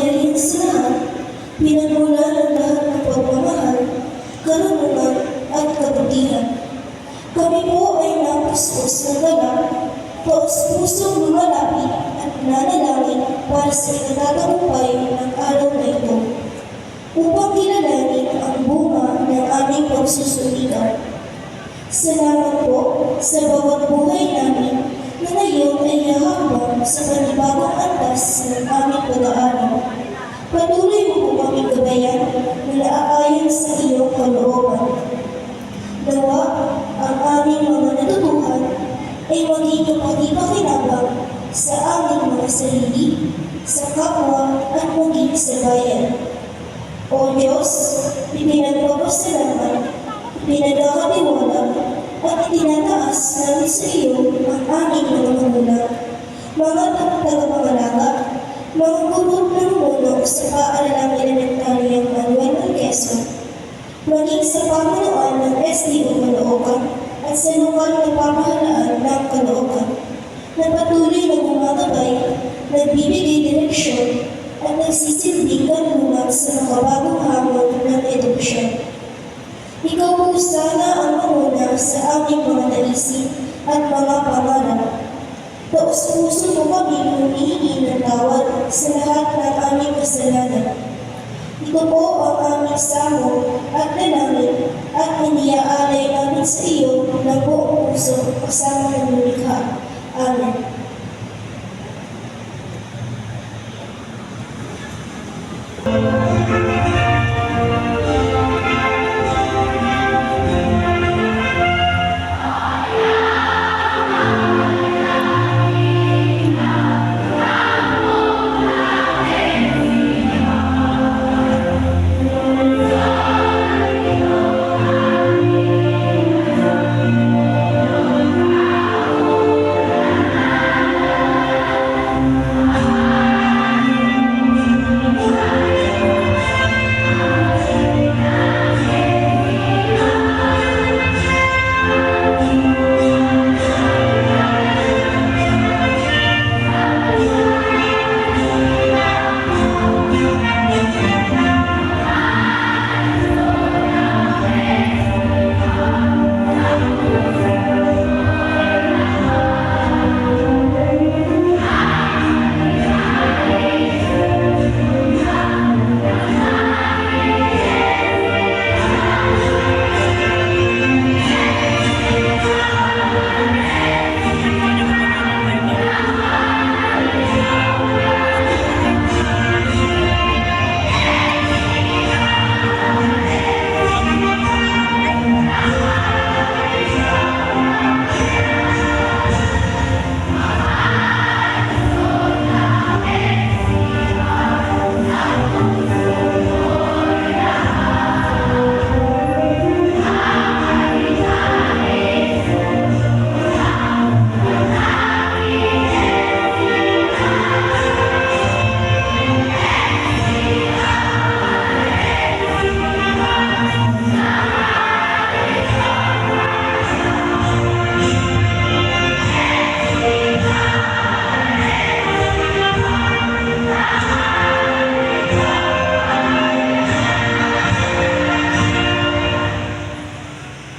makapangyarihan sa lahat, pinagmulan ang lahat ng pagmamahal, karunungan at kabutihan. Kami po ay napuspos ng galak, taos-pusong lumalapit at nanalangin para sa ikatatagumpay ng araw na ito, upang kilalanin ang bunga ng aming pagsusulikan. Salamat po sa bawat buhay namin na ngayon ay hahambang sa panibagong antas ng aming pag-aaral. Patuloy mo po kami gabayan na naaayon sa iyong kalooban. Nawa ang aming mga natutuhan ay maging kapatipakinabang sa aming mga sarili, sa kapwa at maging sa bayan. O Diyos, ipinagpapasalamat, pinagkakatiwala at itinataas namin sa iyo ang aming mga magulang, mga tagapangalaga, mga gurut ng mundo sa paaralang elementaryang Manuel ng Quezon, maging sa pamanuan ng SDO Caloocan at sa lokal na pamahalaan ng Caloocan, na patuloy na gumagabay, nagbibigay direksyon at nagsisilbing kanlungan sa makabagong hamon ng edukasyon. Ikaw po sana ang manguna sa aming mga naisip at mga pangarap. Taos-puso mo kami humihingi ng tawad sa lahat ng aming kasalanan. Ito po ang aming samo at dalangin at iniaalay namin sa iyo na buong puso kasama ng lumikha. Amen.